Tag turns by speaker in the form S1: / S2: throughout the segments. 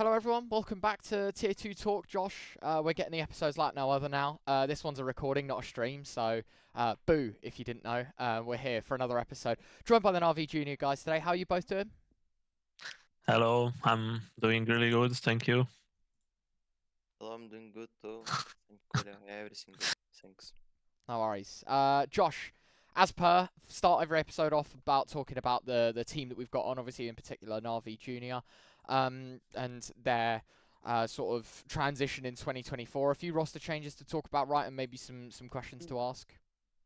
S1: Hello everyone, welcome back to Tier 2 Talk, Josh. We're getting the episodes like no other now. This one's a recording, not a stream, so boo if you didn't know. We're here for another episode. Joined by the NAVI Junior guys today. How are you both doing?
S2: Hello, I'm doing really good, thank you.
S3: Hello, I'm doing good too. Thank coolio. Yeah, everything good. Thanks.
S1: No worries. Josh, as per, start every episode off about talking about the team that we've got on, obviously in particular NAVI Junior, and their sort of transition in 2024. A few roster changes to talk about, right, and maybe some questions to ask.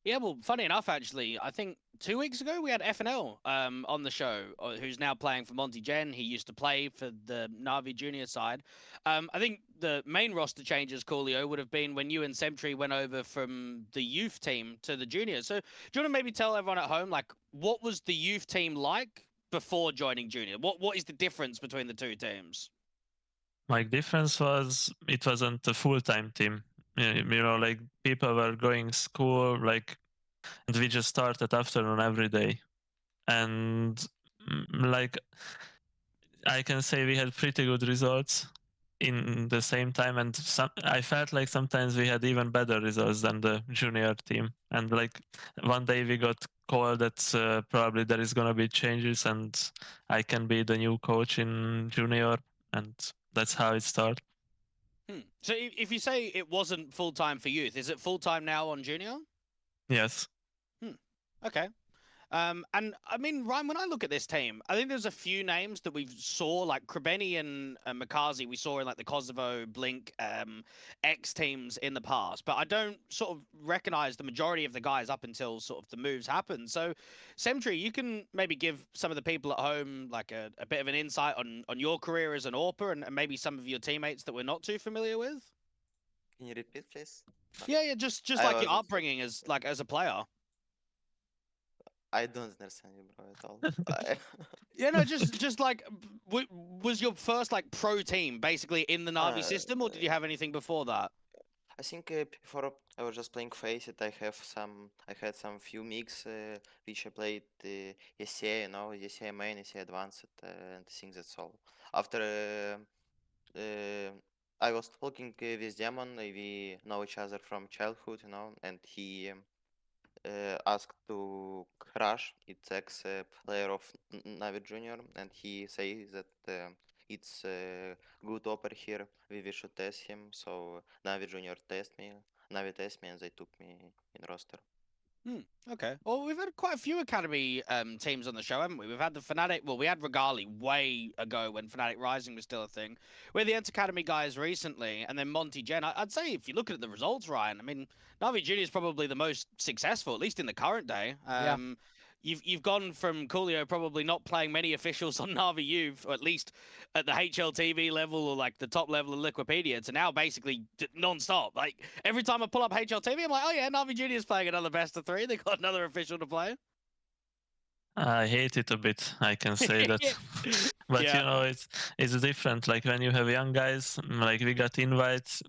S4: Yeah, well, funny enough, actually, I think 2 weeks ago we had FNL on the show, who's now playing for Monty Gen. He used to play for the Navi Junior side. I think the main roster changes, Coolio, would have been when you and cmtry went over from the youth team to the junior. So do you want to maybe tell everyone at home, like, what was the youth team like before joining junior? What is the difference between the two teams?
S2: My difference was it wasn't a full-time team. You know, like people were going school, like, and we just started afternoon every day. And like, I can say we had pretty good results in the same time, and I felt like sometimes we had even better results than the junior team. And like one day we got called that probably there is gonna be changes, and I can be the new coach in junior, and that's how it started.
S4: So if you say it wasn't full-time for youth, is it full-time now on junior?
S2: Yes.
S4: Okay. And I mean, Ryan, when I look at this team, I think there's a few names that we saw, like Krebeni and Makazi, we saw in like the Kosovo, Blink, X teams in the past, but I don't sort of recognize the majority of the guys up until sort of the moves happen. So, cmtry, you can maybe give some of the people at home like a bit of an insight on your career as an AWPer and maybe some of your teammates that we're not too familiar with.
S3: Can you repeat, please?
S4: Yeah, just like your upbringing as a player.
S3: I don't understand you, bro, at all.
S4: Yeah, no, just like, was your first like pro team basically in the Navi system, or did you have anything before that?
S3: I think before I was just playing Faceit. I had some few mix which I played ESA, you know, ESA main, ESA advanced, and I think that's all. After I was talking with Demon, we know each other from childhood, you know, and he asked to Crash, it's ex-player of Navi Junior, and he says that it's good offer here. We should test him. So Navi Junior Navi test me, and they took me in roster.
S4: Okay. Well, we've had quite a few academy teams on the show, haven't we? We've had the Fnatic. Well, we had Regali way ago when Fnatic Rising was still a thing. We're the Academy guys recently, and then Monty Gen. I'd say if you look at the results, Ryan, I mean, Navi Junior is probably the most successful, at least in the current day.
S1: Yeah.
S4: You've gone from Coolio probably not playing many officials on Navi Youth, or at least at the HLTV level or like the top level of Liquipedia, to now basically non-stop. Like every time I pull up HLTV, I'm like, oh yeah, Navi Junior is playing another best of 3. They got another official to play.
S2: I hate it a bit, I can say that. But
S4: Yeah.
S2: you know, it's different. Like when you have young guys, like we got invites.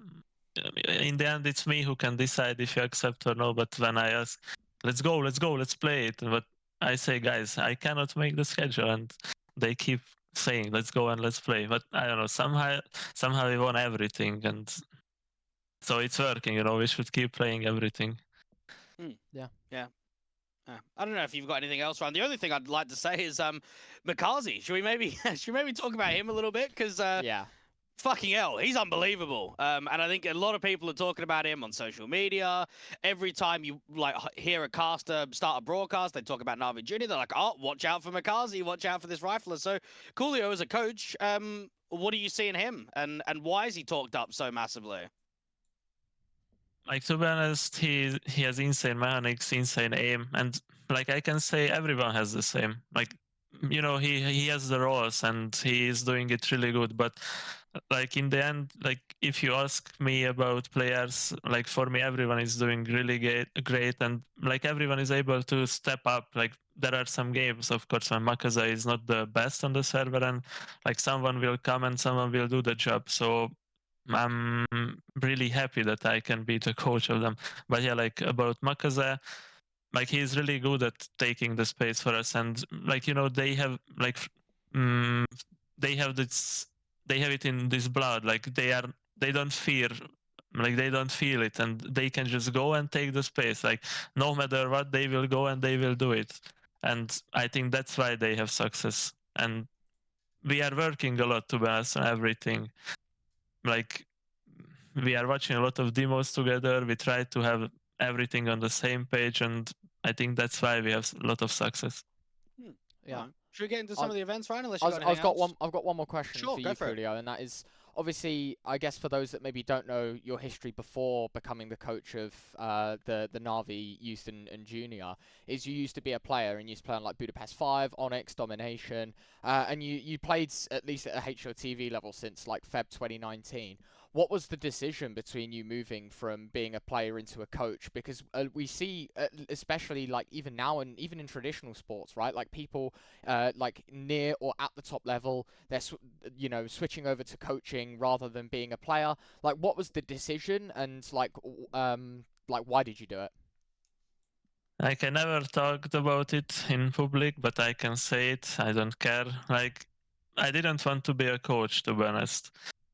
S2: In the end, it's me who can decide if you accept or no. But when I ask, let's go, let's play it. But I say, guys, I cannot make the schedule, and they keep saying, let's go and let's play. But I don't know, somehow we won everything, and so it's working. You know, we should keep playing everything.
S1: Yeah.
S4: I don't know if you've got anything else, Ryan. The only thing I'd like to say is Makazi. Should we maybe talk about him a little bit? Because
S1: Yeah.
S4: fucking hell, he's unbelievable. And I think a lot of people are talking about him on social media. Every time you like hear a caster start a broadcast, they talk about Navi Junior. They're like, oh, watch out for Makazi, watch out for this rifler. So Coolio, as a coach, what do you see in him, and why is he talked up so massively?
S2: Like, to be honest, he has insane mechanics, insane aim, and like I can say everyone has the same. Like, you know, he has the roles and he is doing it really good. But like in the end, like if you ask me about players, like for me everyone is doing really great, and like everyone is able to step up. Like there are some games, of course, when Makaza is not the best on the server, and like someone will come and someone will do the job. So I'm really happy that I can be the coach of them. But yeah, like about Makaze, like he's really good at taking the space for us, and like, you know, they have like they have this they have it in this blood. Like they don't fear, like they don't feel it, and they can just go and take the space. Like no matter what, they will go and they will do it. And I think that's why they have success. And we are working a lot, to be honest, on everything. Like we are watching a lot of demos together. We try to have everything on the same page, and I think that's why we have a lot of success.
S1: Yeah.
S4: Right. Should we get into some of the events, Ryan? Unless you got
S1: I've
S4: anything else?
S1: I've got one more question
S4: Sure,
S1: for
S4: go
S1: you,
S4: for it.
S1: coolio, and that is obviously, I guess for those that maybe don't know your history before becoming the coach of the NAVI youth and junior, is you used to be a player and you used to play on like Budapest 5, Onyx, Domination, and you played at least at a HOTV level since like Feb 2019. What was the decision between you moving from being a player into a coach? Because we see, especially like even now and even in traditional sports, right? Like people like near or at the top level, they're switching over to coaching rather than being a player. Like, what was the decision, and like why did you do it?
S2: Like I never talked about it in public, but I can say it. I don't care. Like I didn't want to be a coach, to be honest.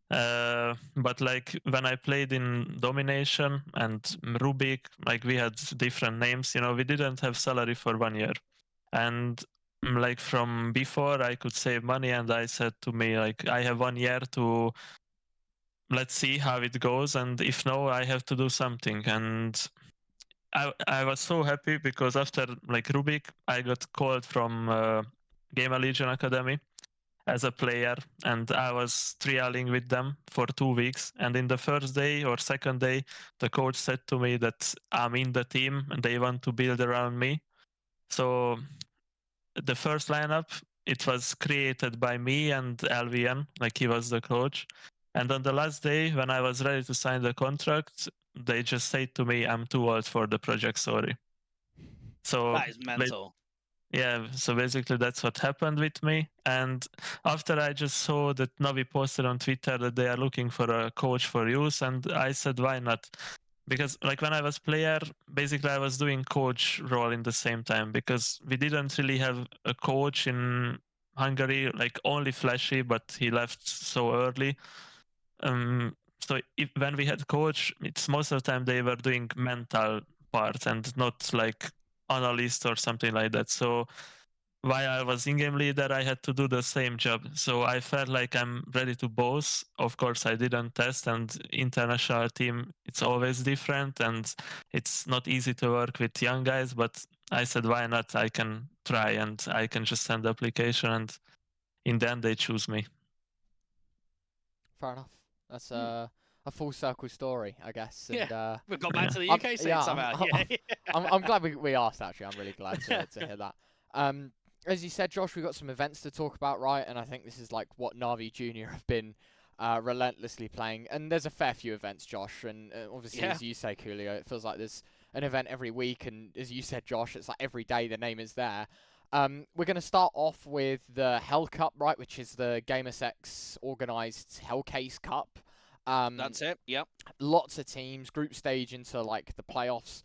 S2: But like when I played in Domination and Rubik, like we had different names. We didn't have salary for 1 year, and like from before I could save money, and I said to me like I have 1 year to let's see how it goes, and if no, I have to do something. And I was so happy because after like Rubik, I got called from Game Legion Academy as a player, and I was trialing with them for 2 weeks. And in the first day or second day, the coach said to me that I'm in the team and they want to build around me. So the first lineup, it was created by me and LVN, like he was the coach. And on the last day, when I was ready to sign the contract, they just said to me, I'm too old for the project, sorry. So
S4: That is mental.
S2: yeah, so basically that's what happened with me. And after I just saw that Navi posted on Twitter that they are looking for a coach for youth, and I said, why not? Because like when I was player, basically I was doing coach role in the same time, because we didn't really have a coach in Hungary, like only Flashy, but he left so early. So when we had coach, it's most of the time they were doing mental part and not like analyst or something like that. So while I was in-game leader, I had to do the same job. So I felt like I'm ready to both. Of course, I didn't test, and international team, it's always different, and it's not easy to work with young guys. But I said, why not? I can try, and I can just send the application, and in the end, they choose me.
S1: Fair enough. That's a full circle story, I guess. And,
S4: Yeah, we've got back
S2: yeah.
S4: to the UK scene somehow.
S1: I'm glad we asked, actually. I'm really glad to hear that. As you said, Josh, we've got some events to talk about, right? And I think this is like what Navi Junior have been relentlessly playing. And there's a fair few events, Josh. And obviously, as you say, Coolio, it feels like there's an event every week. And as you said, Josh, it's like every day the name is there. We're going to start off with the Hell Cup, right, which is the GamersX organised Hellcase Cup.
S4: That's it, yep.
S1: Lots of teams, group stage into like the playoffs,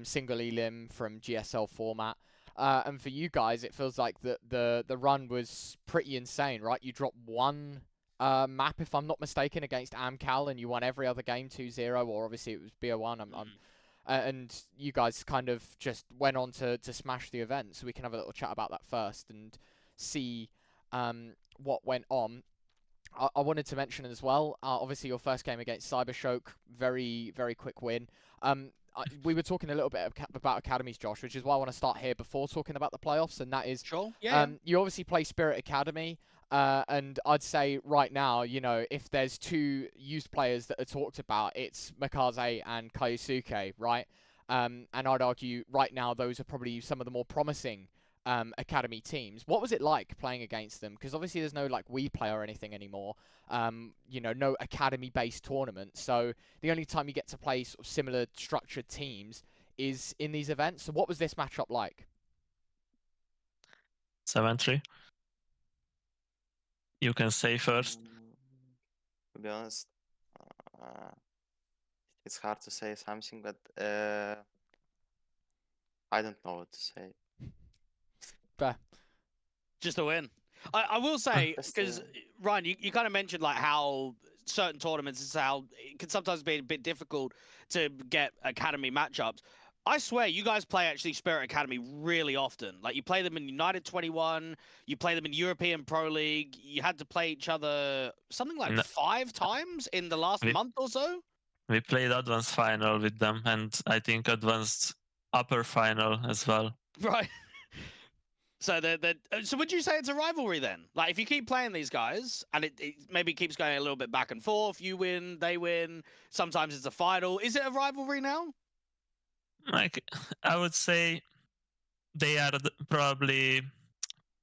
S1: single elim from GSL format. And for you guys, it feels like the run was pretty insane, right? You dropped one map, if I'm not mistaken, against Amcal, and you won every other game 2-0, or obviously it was BO1. And you guys kind of just went on to smash the event. So we can have a little chat about that first and see what went on. I wanted to mention as well, obviously your first game against Cybershock, very, very quick win. We were talking a little bit about academies, Josh, which is why I want to start here before talking about the playoffs, and that is, you obviously play Spirit Academy, and I'd say right now, if there's two youth players that are talked about, it's Makaze and Kaisuke, right? And I'd argue right now those are probably some of the more promising academy teams. What was it like playing against them? Because obviously there's no like We Play or anything anymore. No academy-based tournament. So the only time you get to play sort of similar structured teams is in these events. So what was this matchup like?
S2: 7-3. You can say first.
S3: To be honest, it's hard to say something, but I don't know what to say.
S1: Fair.
S4: Just a win. I will say,
S3: Just,
S4: because Ryan, you kind of mentioned like how certain tournaments is how it can sometimes be a bit difficult to get academy matchups. I swear, you guys play actually Spirit Academy really often. Like you play them in United 21, you play them in European Pro League. You had to play each other something like
S2: No.
S4: 5 times in the last
S2: We-
S4: month or so.
S2: We played advanced final with them, and I think advanced upper final as well.
S4: Right. So so would you say it's a rivalry then? Like if you keep playing these guys and it maybe keeps going a little bit back and forth, you win, they win, sometimes it's a final. Is it a rivalry now?
S2: Like I would say they are probably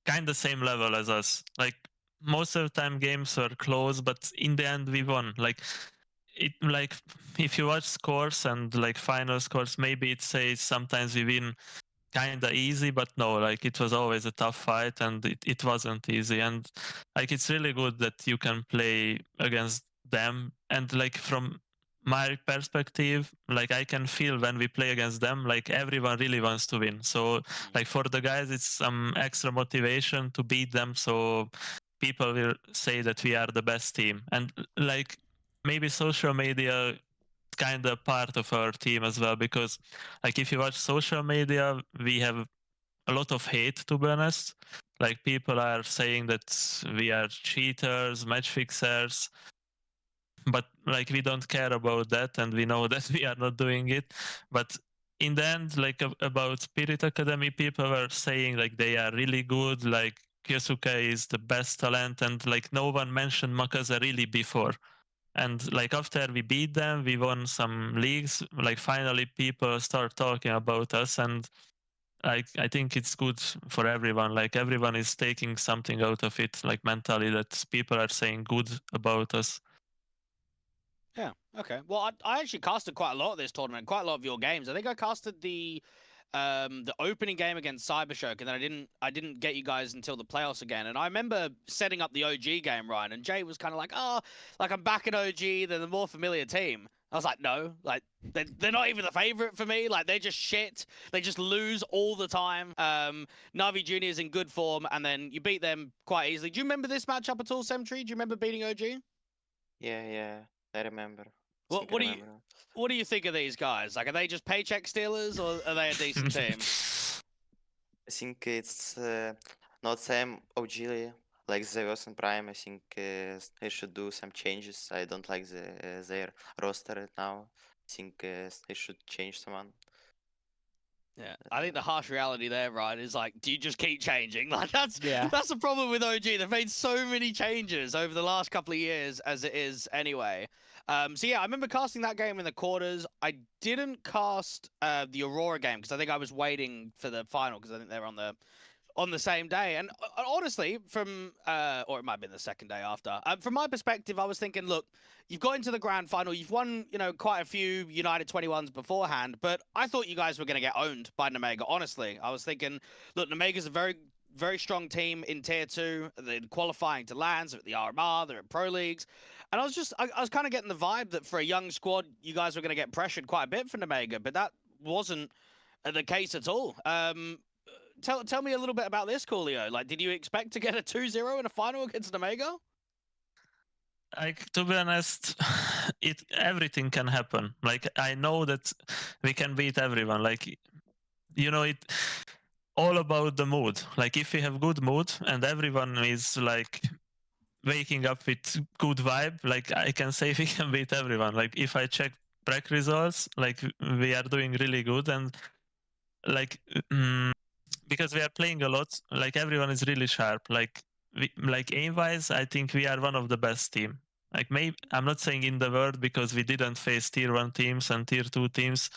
S2: kind of same level as us. Like most of the time games were close, but in the end we won. Like if you watch scores and like final scores, maybe it says sometimes we win kind of easy, but no, like it was always a tough fight, and it wasn't easy. And like it's really good that you can play against them. And like from my perspective, like I can feel when we play against them, like everyone really wants to win. So like for the guys, it's some extra motivation to beat them. So people will say that we are the best team. And like maybe social media kind of part of our team as well, because like if you watch social media, we have a lot of hate, to be honest. Like people are saying that we are cheaters, match fixers, but like we don't care about that, and we know that we are not doing it. But in the end, like about Spirit Academy, people were saying like they are really good, like Kyosuke is the best talent, and like no one mentioned Makaza really before. And like after we beat them, we won some leagues. Like finally, people start talking about us, and I think it's good for everyone. Like everyone is taking something out of it, like mentally, that people are saying good about us.
S4: Yeah. Okay. Well, I actually casted quite a lot of this tournament, quite a lot of your games. I think I casted the opening game against Cybershock, and then I didn't get you guys until the playoffs again. And I remember setting up the OG game, Ryan, and Jay was kind of like, "Oh, like I'm back in OG. They're the more familiar team." I was like, "No, like they're not even the favorite for me. Like they're just shit. They just lose all the time." Navi Junior is in good form, and then you beat them quite easily. Do you remember this matchup at all, cmtry? Do you remember beating OG?
S3: yeah, I remember.
S4: What do you think of these guys? Like, are they just paycheck stealers, or are they a decent team?
S3: I think it's not same OG like Zeus and Prime. I think they should do some changes. I don't like their roster right now. I think they should change someone.
S4: Yeah, I think the harsh reality there, right, is like, do you just keep changing? Like that's
S1: Yeah.
S4: that's the problem with OG. They've made so many changes over the last couple of years, as it is anyway. So yeah, I remember casting that game in the quarters. I didn't cast the Aurora game because I think I was waiting for the final because I think they were on the same day. And honestly, from or it might have been the second day after. From my perspective, I was thinking, look, you've got into the grand final, you've won, quite a few United 21s beforehand, but I thought you guys were going to get owned by Namega. Honestly, I was thinking, look, Namega's a very, very strong team in Tier 2. They're qualifying to lands, they're at the RMR, they're in Pro Leagues. And I was kind of getting the vibe that for a young squad, you guys were going to get pressured quite a bit for Namega, but that wasn't the case at all. Tell me a little bit about this, Coolio. Like, did you expect to get a 2-0 in a final against Namega?
S2: Like, to be honest, everything can happen. Like, I know that we can beat everyone. Like, it all about the mood. Like, if we have good mood and everyone is like waking up with good vibe, like I can say we can beat everyone. Like, if I check track results, like we are doing really good, and like because we are playing a lot, like everyone is really sharp. Like aim wise, I think we are one of the best team. Like, maybe I'm not saying in the world, because we didn't face tier 1 teams and tier 2 teams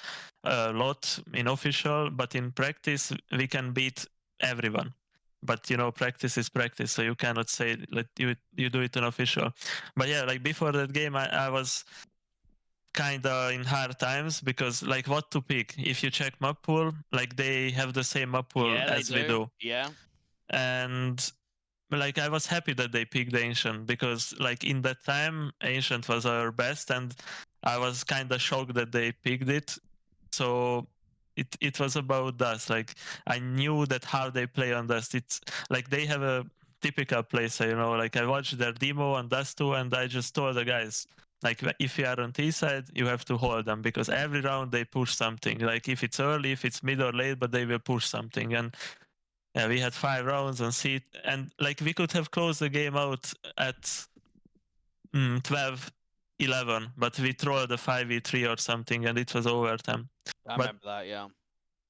S2: a lot in official, but in practice we can beat everyone. But practice is practice, so you cannot say like you do it in official. But yeah, like before that game, I was kind of in hard times, because like what to pick. If you check map pool, like they have the same map pool as we do.
S4: Yeah.
S2: And like I was happy that they picked Ancient, because like in that time Ancient was our best, and I was kind of shocked that they picked it. So it was about Dust. Like I knew that how they play on Dust, it's like they have a typical playstyle, you know, like I watched their demo on Dust 2 and I just told the guys, like if you are on T side, you have to hold them because every round they push something. Like if it's early, if it's mid or late, but they will push something. And yeah, we had 5 rounds on C, and like we could have closed the game out at 12-11, but we trolled a 5v3 or something, and it was overtime.
S4: I
S2: But-
S4: remember that. Yeah.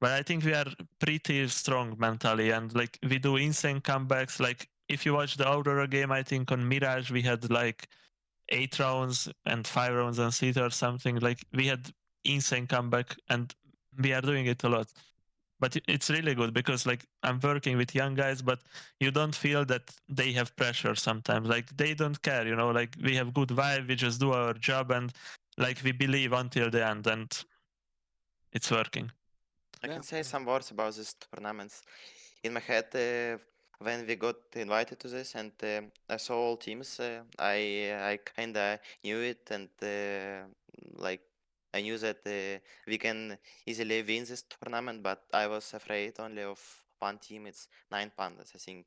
S2: But I think we are pretty strong mentally, and like we do insane comebacks. Like if you watch the Aurora game, I think on Mirage we had like 8 rounds and 5 rounds on City or something. Like we had insane comeback, and we are doing it a lot. But it's really good because like I'm working with young guys, but you don't feel that they have pressure sometimes. Like they don't care, you know. Like we have good vibe, we just do our job, and like we believe until the end, and it's working.
S3: I
S4: Yeah.
S3: can say some words about these tournaments. In my head, when we got invited to this and I saw all teams, I kinda knew it, and like I knew that we can easily win this tournament, but I was afraid only of one team. It's 9 Pandas. I think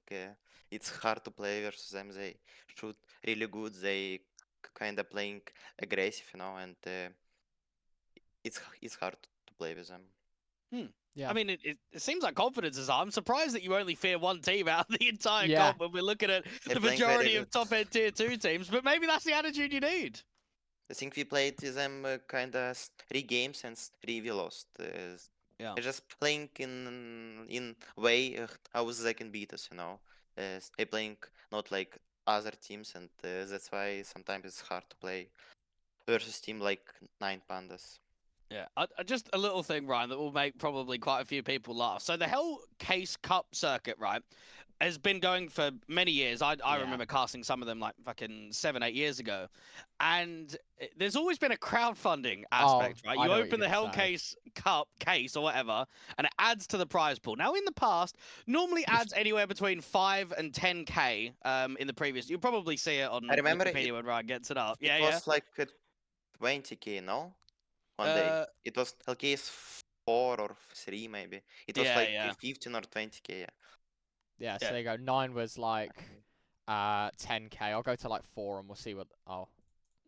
S3: it's hard to play versus them. They shoot really good. They kinda playing aggressive, you know, and it's hard to play with them.
S1: Yeah.
S4: I mean, it seems like confidence is. I'm surprised that you only fear one team out of the entire
S1: Yeah.
S4: comp when we're looking at
S3: They're
S4: the
S3: playing very
S4: majority of
S3: good.
S4: top end tier 2 teams. But maybe that's the attitude you need.
S3: I think we played with them kinda 3 games and 3 we lost.
S4: Yeah.
S3: They're just playing in way how they can beat us, you know. They playing not like other teams, and that's why sometimes it's hard to play versus team like 9 Pandas.
S4: Yeah, just a little thing, Ryan, that will make probably quite a few people laugh. So the Hell Case Cup circuit, right, has been going for many years. I
S1: Yeah.
S4: remember casting some of them like fucking 7-8 years ago, and there's always been a crowdfunding aspect, right?
S1: I
S4: You
S1: know what
S4: open
S1: you're
S4: the
S1: gonna
S4: Hell
S1: say.
S4: Case Cup case or whatever, and it adds to the prize pool. Now, in the past, normally adds anywhere between 5 and 10k. In the previous, you'll probably see it on
S3: I remember
S4: Wikipedia when Ryan gets it up.
S3: It
S4: Yeah,
S3: was like 20k, no? One day. It was LK's 4 or 3 maybe. It was
S4: Yeah,
S3: like
S4: yeah.
S3: 15 or 20k, yeah.
S1: Yeah, so
S4: Yeah.
S1: there you go. 9 was like 10k. I'll go to like 4 and we'll see what. Oh,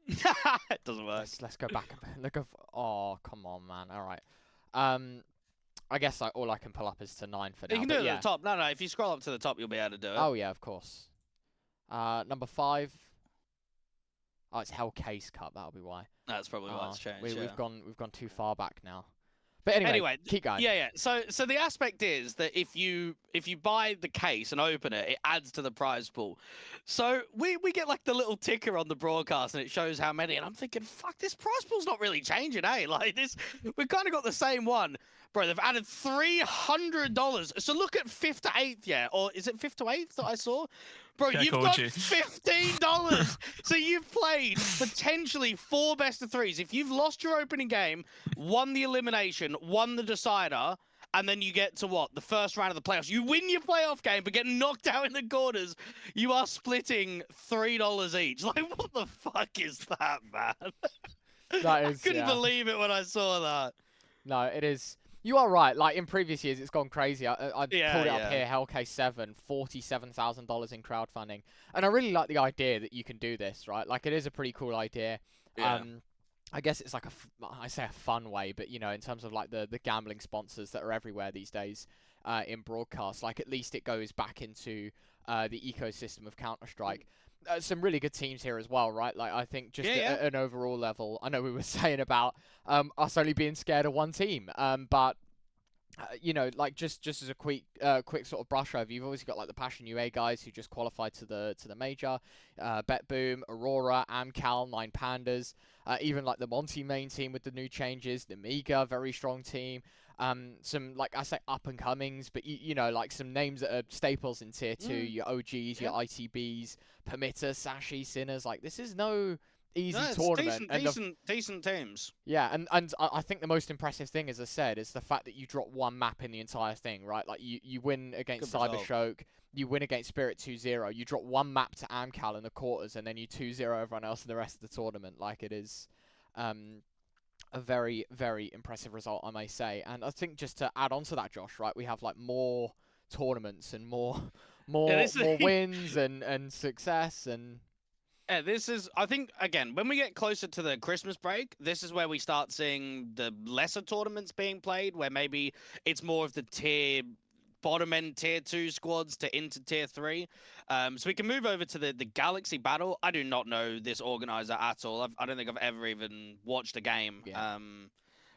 S4: it doesn't work.
S1: let's go back a bit. Look at. Oh, come on, man. All right. I guess like all I can pull up is to 9 for now.
S4: You can
S1: but
S4: do it
S1: yeah.
S4: at the top. No, if you scroll up to the top, you'll be able to do it.
S1: Oh yeah, of course. Number 5. Oh, it's Hell Case Cup. That'll be why.
S4: That's probably why it's changed.
S1: We've gone too far back now. But anyway, keep going.
S4: Yeah. So the aspect is that if you buy the case and open it, it adds to the prize pool. So we get like the little ticker on the broadcast and it shows how many, and I'm thinking, fuck, this prize pool's not really changing, eh? Like this, we've kind of got the same one. Bro, they've added $300. So look at 5th to 8th, yeah? Or is it 5th to 8th that I saw? Bro,
S2: Yeah,
S4: you've
S2: coach
S4: got
S2: you.
S4: $15. So you've played potentially 4 best of 3s. If you've lost your opening game, won the elimination, won the decider, and then you get to what? The first round of the playoffs. You win your playoff game, but get knocked out in the quarters. You are splitting $3 each. Like, what the fuck is that, man?
S1: That is,
S4: I couldn't
S1: yeah.
S4: believe it when I saw that.
S1: No, it is. You are right. Like in previous years, it's gone crazy. I
S4: Yeah,
S1: pulled it up
S4: yeah.
S1: here. Hellcase 7, $47,000 in crowdfunding, and I really like the idea that you can do this. Right, like it is a pretty cool idea.
S4: Yeah.
S1: I guess it's like I say a fun way, but you know, in terms of like the gambling sponsors that are everywhere these days in broadcast, like at least it goes back into the ecosystem of Counter-Strike. Some really good teams here as well, right? Like I think just at an overall level, I know we were saying about us only being scared of one team, but you know, like just as a quick sort of brush over, you've obviously got like the Passion UA guys who just qualified to the major, Bet Boom, Aurora, Amcal, 9 Pandas, even like the Monty main team with the new changes, the Miga, very strong team. Some, like I say, up and comings, but you know, like some names that are staples in tier 2, your OGs, your ITBs, Permitter, Sashi, Sinners. Like this is no easy tournament.
S4: Decent teams.
S1: Yeah, and I think the most impressive thing, as I said, is the fact that you drop one map in the entire thing, right? Like you win against
S4: Good result.
S1: Cybershock, you win against Spirit 2-0, you drop one map to Amcal in the quarters, and then you 2-0 everyone else in the rest of the tournament. Like it is a very, very impressive result, I may say. And I think just to add on to that, Josh, right, we have like more tournaments and more more
S4: this is-
S1: more wins and success and.
S4: Yeah, this is, I think, again, when we get closer to the Christmas break, this is where we start seeing the lesser tournaments being played, where maybe it's more of the bottom end tier 2 squads to into tier 3. So we can move over to the Galaxy Battle. I do not know this organizer at all. I don't think I've ever even watched a game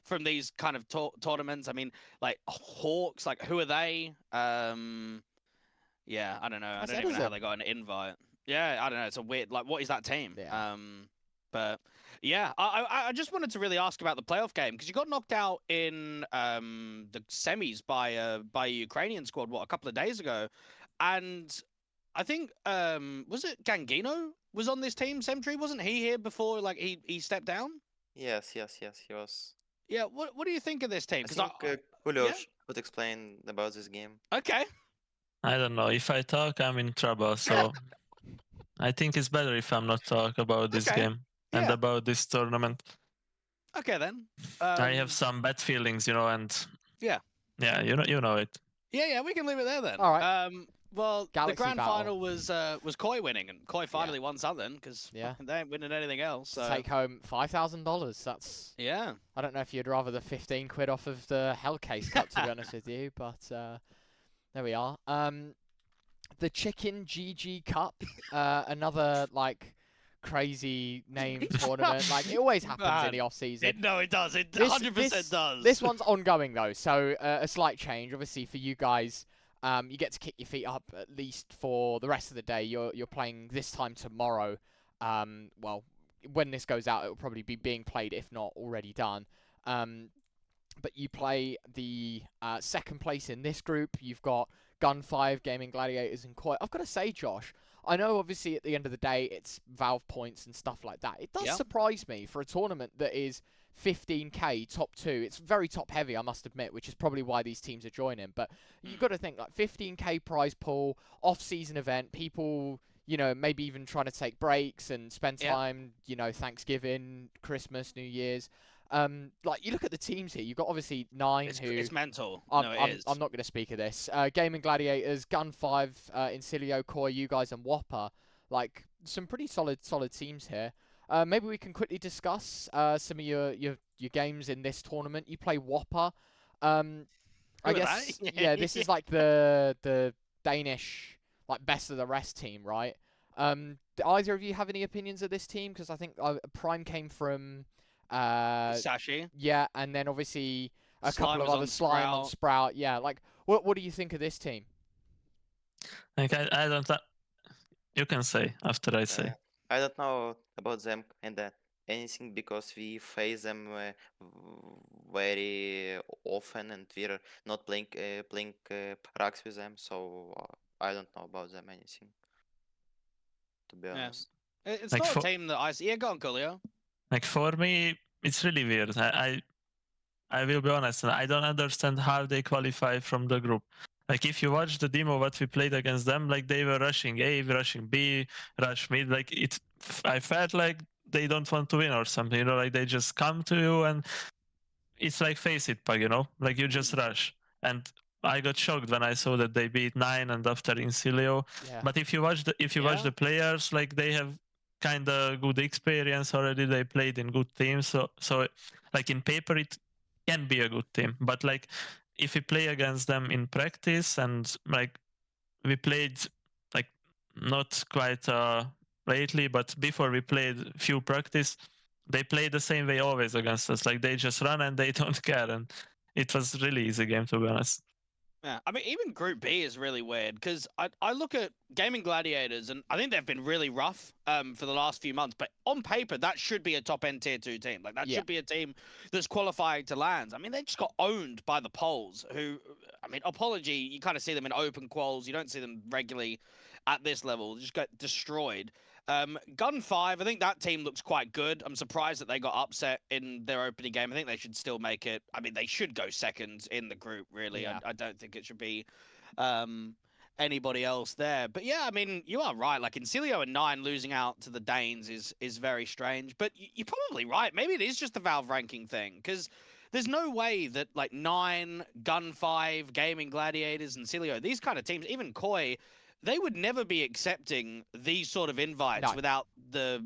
S4: from these kind of tournaments. I mean, like Hawks, like who are they? Yeah, I don't know. I don't even know how they got an invite. Yeah, I don't know. It's a weird, like, what is that team?
S1: Yeah.
S4: But yeah, I just wanted to really ask about the playoff game because you got knocked out in the semis by a Ukrainian squad a couple of days ago, and I think was it Gangino was on this team? cmtry, wasn't he here before? Like he stepped down.
S3: Yes, he was.
S4: Yeah. What do you think of this team?
S3: I think coolio
S4: yeah?
S3: would explain about this game.
S4: Okay.
S2: I don't know. If I talk, I'm in trouble. So I think it's better if I'm not talk about this game and
S4: Yeah.
S2: about this tournament.
S4: Okay then.
S2: I have some bad feelings, and
S4: Yeah.
S2: yeah, you know it.
S4: Yeah, we can leave it there then.
S1: All right.
S4: Well,
S1: Galaxy
S4: the grand
S1: Battle.
S4: final was Koi winning, and Koi finally won something because
S1: Yeah.
S4: they ain't winning anything else. So
S1: Take home $5,000. That's.
S4: yeah.
S1: I don't know if you'd rather the 15 quid off of the Hell Case Cup, to be honest with you, but there we are. The Chicken GG Cup, another like crazy name tournament. Like it always happens in the off season.
S4: No, it does. It
S1: This-
S4: 100% does.
S1: This one's ongoing though, so a slight change. Obviously for you guys, you get to kick your feet up at least for the rest of the day. You're playing this time tomorrow. Well, when this goes out, it will probably be being played, if not already done. But you play the second place in this group. You've got Gun 5, Gaming Gladiators, and Koi. I've got to say, Josh, I know obviously at the end of the day it's Valve points and stuff like that. It does surprise me for a tournament that is 15k top 2. It's very top heavy, I must admit, which is probably why these teams are joining. But you've got to think like 15k prize pool, off-season event, people, maybe even trying to take breaks and spend time, Thanksgiving, Christmas, New Year's. Like you look at the teams here, you've got obviously 9
S4: it's mental.
S1: I'm
S4: It is.
S1: not going to speak of this. Gaming Gladiators, Gun 5, Incilio, Koi, you guys, and Whopper. Like some pretty solid teams here. Maybe we can quickly discuss some of your games in this tournament. You play Whopper. I guess this is like the Danish like best of the rest team, right? Do either of you have any opinions of this team? Because I think Prime came from.
S4: Sashi.
S1: Yeah, and then obviously a
S4: Slime
S1: couple of
S4: was
S1: other
S4: on
S1: Slime on Sprout. Yeah, like what do you think of this team?
S2: Like I don't. You can say after I say.
S3: I don't know about them and anything because we face them very often and we're not playing racks with them, so I don't know about them anything. To be honest.
S4: It's
S2: Like
S4: not a team that I see. Yeah, go on, Coolio.
S2: Like for me, it's really weird. I will be honest. I don't understand how they qualify from the group. Like if you watch the demo, what we played against them, like they were rushing A, rushing B, rush mid. Like I felt like they don't want to win or something. Like they just come to you and it's like face it pug. Like you just rush. And I got shocked when I saw that they beat 9 and after Incilio.
S1: Yeah.
S2: But if you watch the players, like they have kind of good experience already. They played in good teams, so like in paper it can be a good team. But like if we play against them in practice and like we played like not quite lately, but before we played few practice, they play the same way always against us. Like they just run and they don't care, and it was really easy game to be honest.
S4: Yeah, I mean, even Group B is really weird because I look at Gaming Gladiators and I think they've been really rough for the last few months. But on paper, that should be a top-end Tier 2 team. Like, that should be a team that's qualifying to lands. I mean, they just got owned by the Poles who, I mean, Apology, you kind of see them in open quals. You don't see them regularly at this level. They just got destroyed. Gun 5, I think that team looks quite good. I'm surprised that they got upset in their opening game. I think they should still make it. I mean, they should go second in the group, really.
S1: Yeah.
S4: I don't think it should be anybody else there. But yeah, I mean, you are right. Like, Incilio and 9 losing out to the Danes is very strange. But you're probably right. Maybe it is just the Valve ranking thing. Because there's no way that, like, 9, Gun 5, Gaming Gladiators, and Incilio, these kind of teams, even Koi, they would never be accepting these sort of invites
S1: No.
S4: without the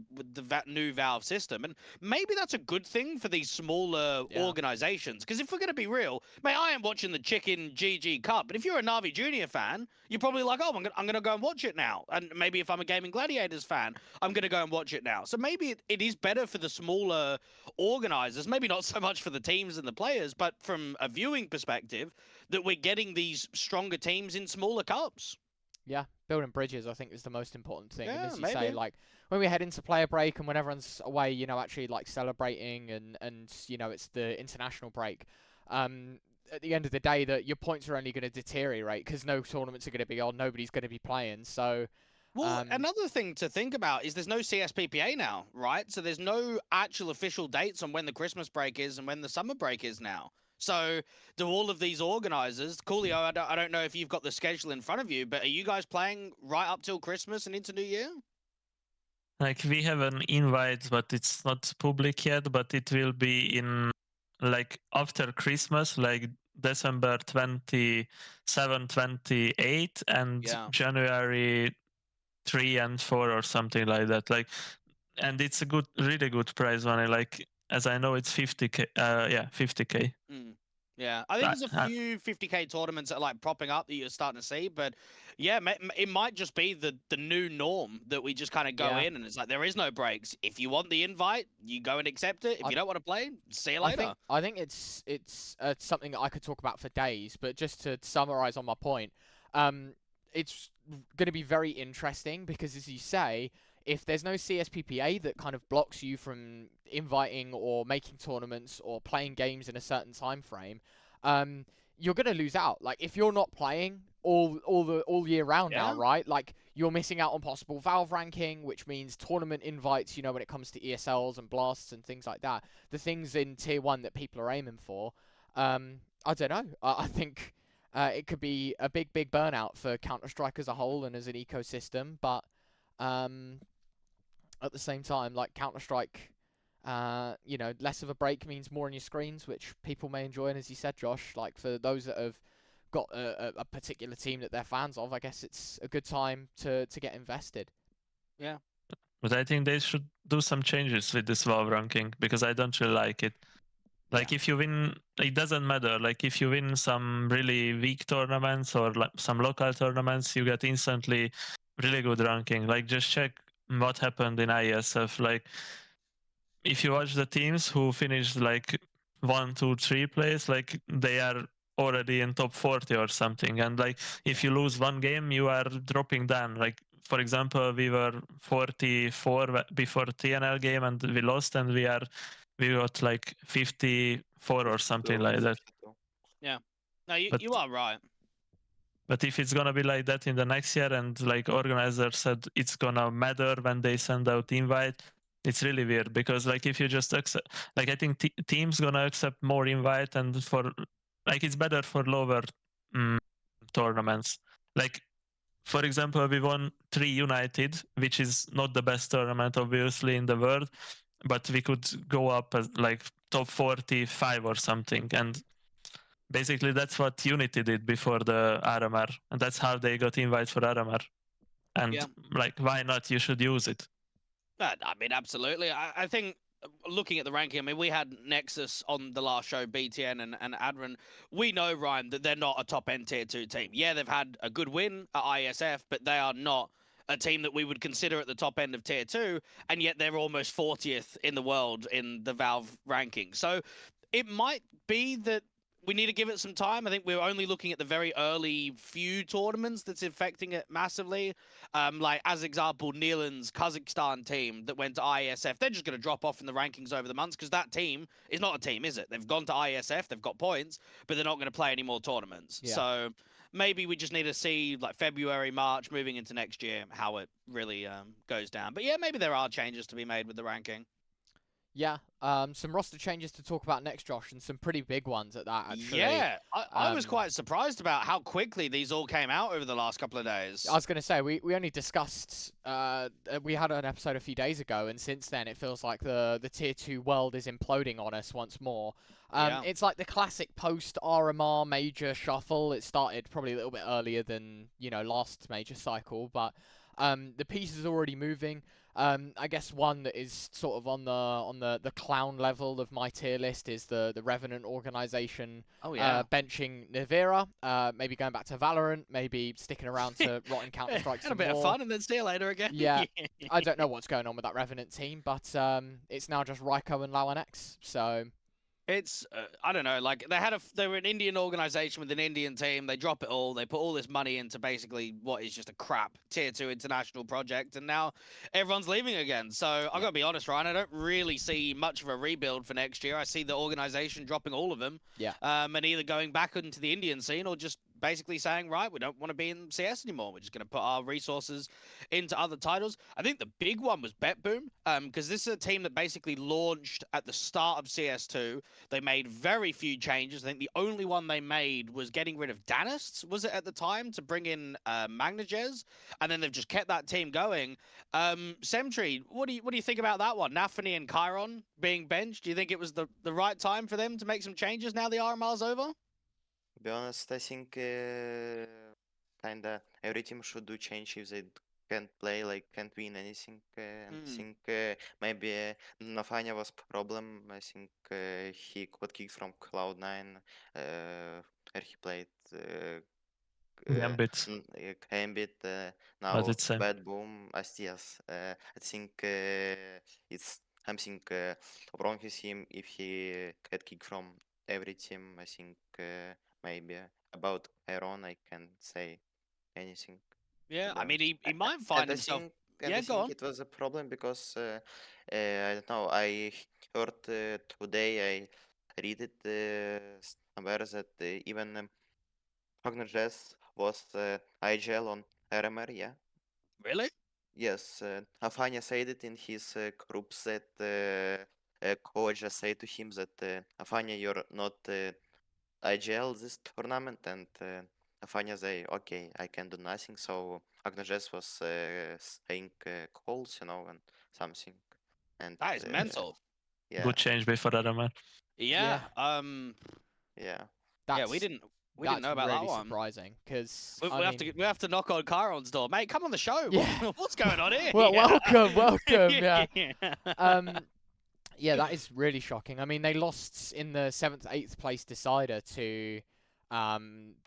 S4: new Valve system. And maybe that's a good thing for these smaller organizations. Because if we're going to be real, mate, I am watching the Chicken GG Cup. But if you're a Navi Junior fan, you're probably like, oh, I'm going to go and watch it now. And maybe if I'm a Gaming Gladiators fan, I'm going to go and watch it now. So maybe it is better for the smaller organizers, maybe not so much for the teams and the players, but from a viewing perspective, that we're getting these stronger teams in smaller cups.
S1: Yeah, building bridges, I think, is the most important thing.
S4: Yeah,
S1: and as you
S4: maybe.
S1: say, like, when we head into player break and when everyone's away, you know, actually, like, celebrating and you know, it's the international break, at the end of the day, that your points are only going to deteriorate because no tournaments are going to be on, nobody's going to be playing, so...
S4: Well, another thing to think about is there's no CSPPA now, right? So there's no actual official dates on when the Christmas break is and when the summer break is now. So do all of these organizers, Coolio, I don't know if you've got the schedule in front of you, but are you guys playing right up till Christmas and into New Year?
S2: Like, we have an invite, but it's not public yet, but it will be in, like, after Christmas, like December 27, 28, and January 3 and 4 or something like that. Like, and it's a really good prize money. Like, as I know, it's 50k. 50k.
S4: Yeah, I think there's a few 50k tournaments that are like propping up that you're starting to see, but yeah, it might just be the new norm that we just kind of go in and it's like there is no breaks. If you want the invite, you go and accept it. If you don't want to play, see you later.
S1: I think it's something that I could talk about for days, but just to summarize on my point, it's going to be very interesting because, as you say, if there's no CSPPA that kind of blocks you from inviting or making tournaments or playing games in a certain time frame, you're gonna lose out. Like, if you're not playing all year round now, right? Like, you're missing out on possible Valve ranking, which means tournament invites. You know, when it comes to ESLs and blasts and things like that, the things in tier 1 that people are aiming for. I don't know. I think it could be a big burnout for Counter-Strike as a whole and as an ecosystem, but at the same time, like, Counter-Strike, you know, less of a break means more on your screens, which people may enjoy. And as you said, Josh, like, for those that have got a particular team that they're fans of, I guess it's a good time to get invested.
S4: Yeah.
S2: But I think they should do some changes with this Valve ranking because I don't really like it. Like, if you win, it doesn't matter. Like, if you win some really weak tournaments or like some local tournaments, you get instantly really good ranking. Like, just check what happened in ISF. Like, if you watch the teams who finished like 1, 2, 3 place, like, they are already in top 40 or something. And like, if you lose one game, you are dropping down. Like, for example, we were 44 before TNL game and we lost, and we got like 54 or something like that.
S4: Yeah. No, you are right.
S2: But if it's gonna be like that in the next year, and like organizers said it's gonna matter when they send out invite, it's really weird. Because like, if you just accept, like, I think teams gonna accept more invite, and for like, it's better for lower tournaments. Like, for example, we won 3 United, which is not the best tournament obviously in the world, but we could go up as like top 45 or something. And basically that's what Unity did before the RMR, and that's how they got invite for RMR. And like, why not? You should use it.
S4: I mean, absolutely. I think, looking at the ranking, I mean, we had Nexus on the last show, BTN and Adron. We know, Ryan, that they're not a top-end tier 2 team. Yeah, they've had a good win at ISF, but they are not a team that we would consider at the top end of tier 2, and yet they're almost 40th in the world in the Valve ranking. So it might be that we need to give it some time. I think we're only looking at the very early few tournaments that's affecting it massively. Like, as example, Neelan's Kazakhstan team that went to ISF, they're just going to drop off in the rankings over the months because that team is not a team, is it? They've gone to ISF, they've got points, but they're not going to play any more tournaments.
S1: Yeah.
S4: So maybe we just need to see, like, February, March, moving into next year, how it really goes down. But yeah, maybe there are changes to be made with the ranking.
S1: Yeah, some roster changes to talk about next, Josh, and some pretty big ones at that, actually.
S4: Yeah, I was
S1: Um,
S4: quite surprised about how quickly these all came out over the last couple of days.
S1: I was going to say, we only discussed, we had an episode a few days ago, and since then it feels like the Tier 2 world is imploding on us once more.
S4: Yeah.
S1: It's like the classic post-RMR major shuffle. It started probably a little bit earlier than, last major cycle, but the piece is already moving. I guess one that is sort of on the clown level of my tier list is the Revenant organization.
S4: Oh yeah.
S1: Benching Nivira, maybe going back to Valorant, maybe sticking around to Rotten Counter-Strike
S4: Had a
S1: some
S4: bit
S1: more.
S4: of fun and then see you later again.
S1: Yeah, I don't know what's going on with that Revenant team, but it's now just Raiko and Lawan X. So
S4: It's I don't know, like they were an Indian organization with an Indian team. They drop it all. They put all this money into basically what is just a crap tier 2 international project, and now everyone's leaving again. So I gotta be honest, Ryan, I don't really see much of a rebuild for next year. I see the organization dropping all of them.
S1: Yeah.
S4: And either going back into the Indian scene or just basically saying, right, we don't want to be in CS anymore. We're just going to put our resources into other titles. I think the big one was BetBoom, because this is a team that basically launched at the start of CS2. They made very few changes. I think the only one they made was getting rid of Danists, was it at the time, to bring in Magnajez, and then they've just kept that team going. cmtry, what do you think about that one? NAVI and Chiron being benched. Do you think it was the right time for them to make some changes now the RMR's over?
S3: To be honest, I think kinda every team should do change if they can't play, like can't win anything. And I think maybe Nafanya was problem. I think he got kicked from Cloud9, where he played
S2: Gambit.
S3: Gambit.
S2: But
S3: Now
S2: it's
S3: Bad Boom. Yes, I think it's something wrong with him if he get kicked from every team. I think maybe about Iron I can't say anything.
S4: Yeah,
S3: be
S4: I mean,
S3: honest.
S4: he might
S3: And
S4: find
S3: I
S4: himself.
S3: think
S4: Yeah,
S3: I
S4: go
S3: think
S4: on.
S3: it was a problem because I don't know. I heard today I read it somewhere that even Magnajez was IGL on RMR. Yeah.
S4: Really?
S3: Yes. Afanya said it in his groups that coach just said to him that Afanya, you're not IGL this tournament, and Afanya say, okay, I can do nothing. So Agnajes was saying calls, and something, and
S4: That is mental.
S3: yeah,
S2: Good change before that, man.
S4: Yeah.
S3: yeah.
S1: that's
S4: We didn't
S1: that's
S4: know about
S1: really
S4: that one.
S1: surprising because
S4: We have to knock on Chiron's door, mate. Come on the show.
S1: Yeah.
S4: What's going on here?
S1: Well, welcome. Yeah. Yeah, that is really shocking. I mean, they lost in the 7th, 8th place decider to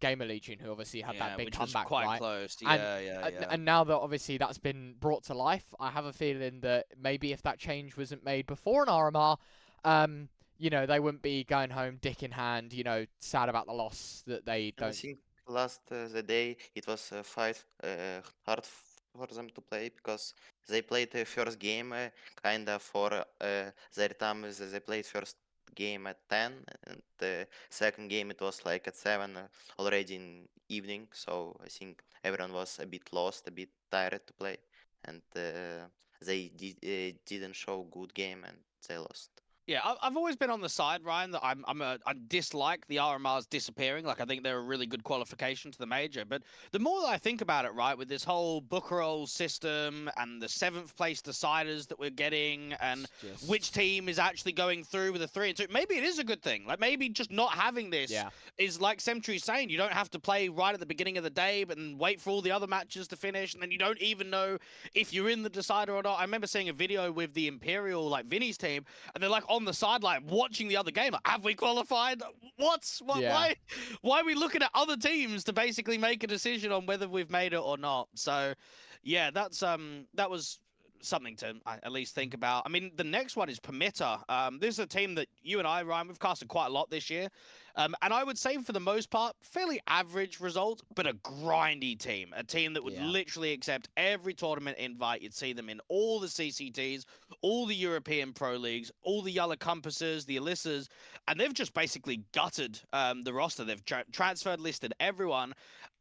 S1: Gamer Legion, who obviously had that big
S4: which
S1: comeback,
S4: was quite
S1: right?
S4: close.
S1: And-
S4: Yeah.
S1: And now that obviously that's been brought to life, I have a feeling that maybe if that change wasn't made before an RMR, they wouldn't be going home dick in hand, sad about the loss that they
S3: And I
S1: don't.
S3: think last the day it was hard for them to play because they played the first game kinda for their time. They played first game at 10, and the second game it was like at 7 already in evening. So I think everyone was a bit lost, a bit tired to play, and they didn't show good game and they lost.
S4: Yeah, I've always been on the side, Ryan, that I dislike the RMRs disappearing. Like, I think they're a really good qualification to the major. But the more that I think about it, right, with this whole book roll system and the 7th place deciders that we're getting and which team is actually going through with a 3 and 2, maybe it is a good thing. Like, maybe just not having this is like cmtry's saying. You don't have to play right at the beginning of the day, but then wait for all the other matches to finish, and then you don't even know if you're in the decider or not. I remember seeing a video with the Imperial, like Vinny's team, and they're like on the sideline watching the other game. Like, have we qualified? Why are we looking at other teams to basically make a decision on whether we've made it or not? So, yeah, that was something to at least think about. I mean, the next one is Permitter. This is a team that you and I, Ryan, we've casted quite a lot this year. And I would say for the most part, fairly average result, but a grindy team. A team that would literally accept every tournament invite. You'd see them in all the CCTs, all the European Pro Leagues, all the Yellow Compasses, the Alyssas, and they've just basically gutted the roster. They've transferred listed everyone.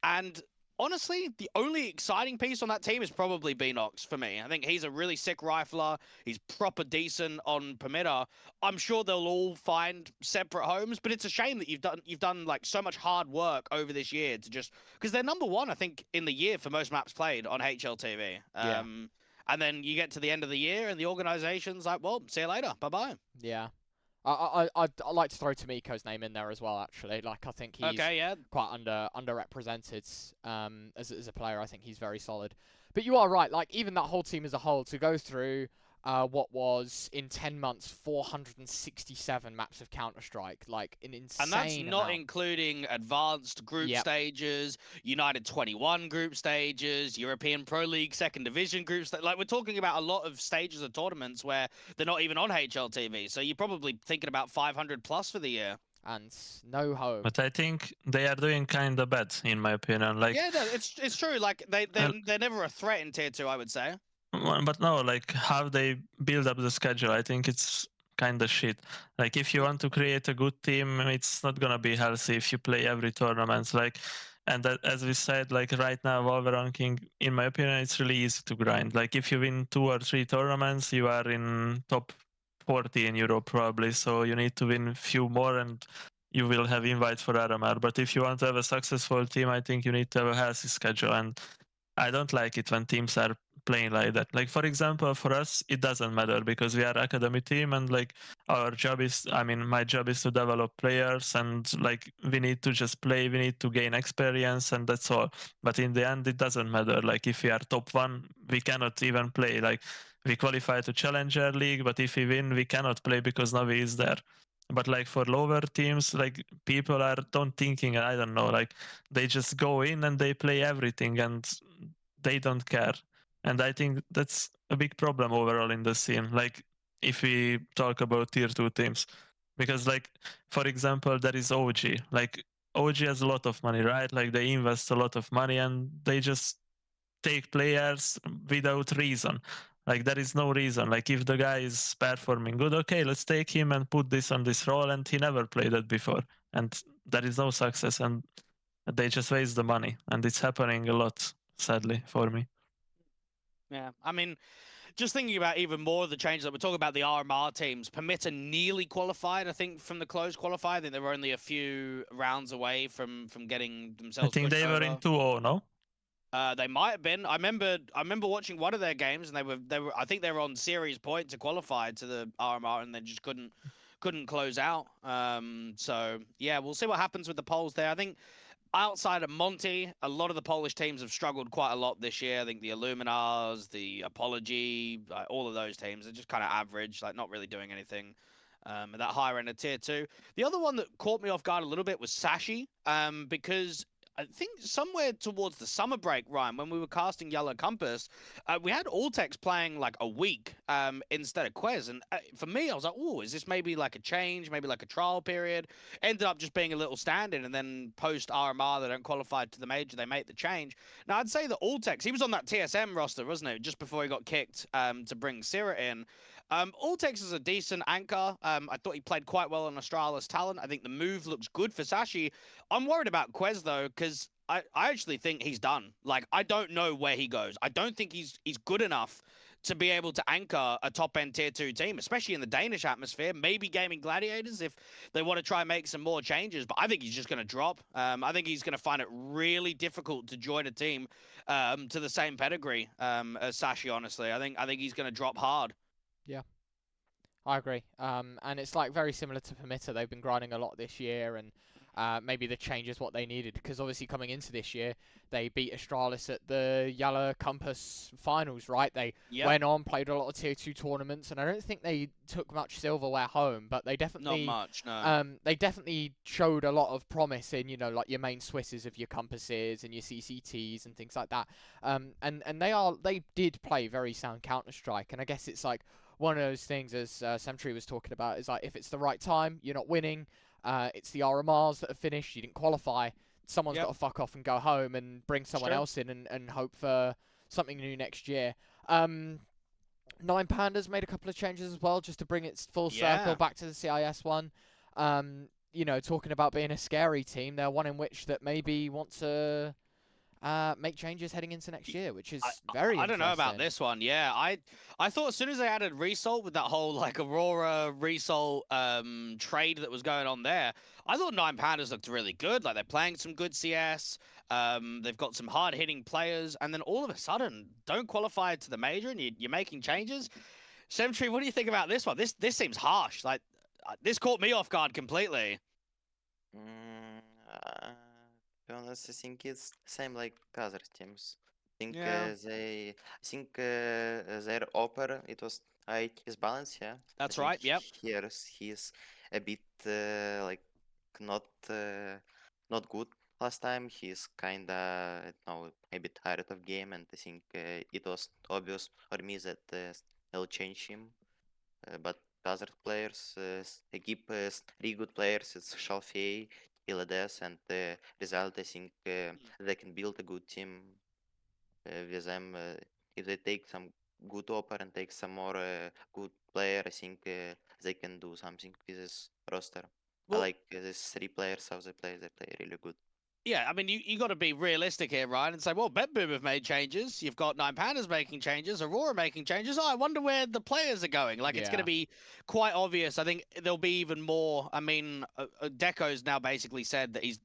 S4: And honestly, the only exciting piece on that team is probably Beanox for me. I think he's a really sick rifler. He's proper decent on perimeter. I'm sure they'll all find separate homes, but it's a shame that you've done like so much hard work over this year to just because they're number one, I think, in the year for most maps played on HLTV.
S1: Yeah.
S4: And then you get to the end of the year, and the organization's like, "Well, see you later, bye bye."
S1: Yeah. I'd like to throw Tomiko's name in there as well. Actually, like I think he's
S4: Okay, yeah.
S1: quite underrepresented as a player. I think he's very solid. But you are right. Like even that whole team as a whole to go through what was in 10 months 467 maps of Counter-Strike, like an insane
S4: And that's not
S1: amount.
S4: including advanced group
S1: Yep.
S4: stages, United 21 group stages, European Pro League second division groups. Like we're talking about a lot of stages of tournaments where they're not even on HLTV. So you're probably thinking about 500 plus for the year.
S1: And no home.
S2: But I think they are doing kind of bad, in my opinion. Like,
S4: Yeah, no, it's true. Like they're never a threat in tier 2, I would say.
S2: but no, like how they build up the schedule, I think it's kind of shit. Like if you want to create a good team, it's not gonna be healthy if you play every tournament. Like, and that, as we said, like right now, Valve ranking, in my opinion, it's really easy to grind. Like if you win 2 or 3 tournaments, you are in top 40 in Europe probably. So you need to win a few more, and you will have invite for RMR. But if you want to have a successful team, I think you need to have a healthy schedule. And I don't like it when teams are playing like that. Like for example, for us, it doesn't matter because we are academy team, and like our job is, I mean, my job is to develop players, and like we need to just play, we need to gain experience, and that's all. But in the end, it doesn't matter. Like if we are top 1, we cannot even play. Like we qualify to Challenger League, but if we win, we cannot play because NAVI is there. But like for lower teams, like people don't thinking, I don't know, like they just go in and they play everything and they don't care. And I think that's a big problem overall in the scene. Like if we talk about tier 2 teams, because like, for example, there is OG. Like OG has a lot of money, right? Like they invest a lot of money and they just take players without reason. Like there is no reason. Like if the guy is performing good, okay, let's take him and put this on this role, and he never played it before, and there is no success, and they just waste the money, and it's happening a lot, sadly, for me.
S4: Yeah, I mean, just thinking about even more of the changes that we're talking about, the RMR teams. Permitter nearly qualified, I think, from the close qualifier. I think they were only a few rounds away from getting themselves.
S2: I think they were in 2-0, no?
S4: They might have been. I remember watching one of their games, and they were. I think they were on series point to qualify to the RMR, and they just couldn't close out. So yeah, we'll see what happens with the polls there. I think outside of Monty, a lot of the Polish teams have struggled quite a lot this year. I think the Illuminars, the Apology, all of those teams are just kind of average, like not really doing anything. At that higher end of tier 2. The other one that caught me off guard a little bit was Sashi, because I think somewhere towards the summer break, Ryan, when we were casting Yellow Compass, we had Altex playing like a week instead of Quez. And for me, I was like, oh, is this maybe like a change, maybe like a trial period? Ended up just being a little stand-in, and then post RMR, they don't qualify to the major, they make the change. Now, I'd say that Altex, he was on that TSM roster, wasn't he, just before he got kicked to bring Sira in. Altex is a decent anchor. I thought he played quite well on Astralis Talent. I think the move looks good for Sashi. I'm worried about Quez, though, because I actually think he's done. Like, I don't know where he goes. I don't think he's good enough to be able to anchor a top-end Tier 2 team, especially in the Danish atmosphere. Maybe Gaming Gladiators if they want to try and make some more changes, but I think he's just going to drop. I think he's going to find it really difficult to join a team to the same pedigree as Sashi, honestly. I think he's going to drop hard.
S1: Yeah, I agree. And it's like very similar to Permitter. They've been grinding a lot this year, and maybe the change is what they needed, because obviously coming into this year, they beat Astralis at the Yellow Compass finals, right? They went on, played a lot of tier 2 tournaments, and I don't think they took much silverware home, but they definitely
S4: not much, no.
S1: They definitely showed a lot of promise in, you know, like your main Swisses of your compasses and your CCTs and things like that. And they did play very sound Counter-Strike, and I guess it's like one of those things, as cmtry was talking about, is like if it's the right time, you're not winning. It's the RMRs that have finished. You didn't qualify. Someone's got to fuck off and go home and bring someone else in and hope for something new next year. Nine Pandas made a couple of changes as well, just to bring it full circle back to the CIS one. You know, talking about being a scary team, they're one in which that maybe want to make changes heading into next year, which is very
S4: I don't know about
S1: interesting.
S4: this one. Yeah, I thought as soon as they added Result with that whole like Aurora Result trade that was going on there, I thought Nine Pandas looked really good. Like they're playing some good CS. They've got some hard hitting players, and then all of a sudden don't qualify to the major, and you're making changes. cmtry, what do you think about this one? This seems harsh. Like this caught me off guard completely.
S3: To be honest, I think it's same like other teams. I think
S4: Yeah.
S3: their offer it was his balance, yeah.
S4: That's
S3: I think
S4: right, yep.
S3: he's a bit like not not good last time. He's kinda a bit tired of game, and I think it was obvious for me that I'll change him. But other players, they keep 3 good players. It's Shalfei, Ilades, and Result. I think they can build a good team with them. If they take some good offer and take some more good player, I think they can do something with this roster.
S4: Well-
S3: I like these 3 players, how they play really good.
S4: Yeah, I mean, you got to be realistic here, right? And say, well, BetBoom have made changes. You've got Nine Pandas making changes, Aurora making changes. Oh, I wonder where the players are going. Like, it's going
S1: Yeah.
S4: to be quite obvious. I think there'll be even more. I mean, Deco's now basically said that he's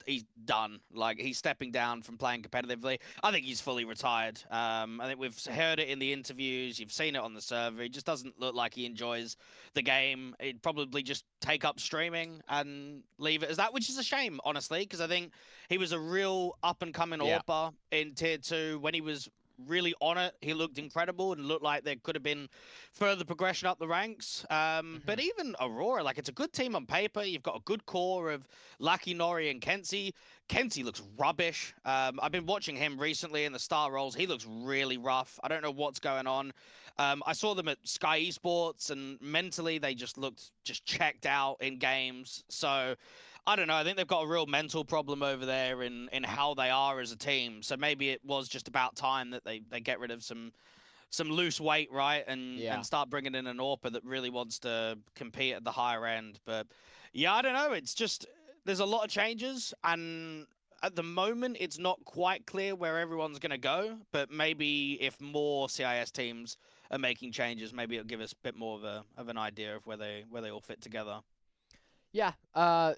S4: done. Like, he's stepping down from playing competitively. I think he's fully retired. I think we've heard it in the interviews. You've seen it on the server. He just doesn't look like he enjoys the game. He'd probably just take up streaming and leave it as that, which is a shame, honestly, because I think he was a real up-and-coming
S1: Yeah.
S4: AWPer in Tier 2. When he was really on it, he looked incredible and looked like there could have been further progression up the ranks. But even Aurora, like, it's a good team on paper. You've got a good core of Lucky, Nori, and Kenzie. Kenzie looks rubbish. I've been watching him recently in the star roles. He looks really rough. I don't know what's going on. I saw them at Sky Esports, and mentally they just looked checked out in games. So I don't know. I think they've got a real mental problem over there in how they are as a team. So maybe it was just about time that they get rid of some loose weight, right? And start bringing in an AWPer that really wants to compete at the higher end. But yeah, I don't know. It's just there's a lot of changes, and at the moment it's not quite clear where everyone's going to go. But maybe if more CIS teams are making changes, maybe it'll give us a bit more of an idea of where they all fit together.
S1: Yeah,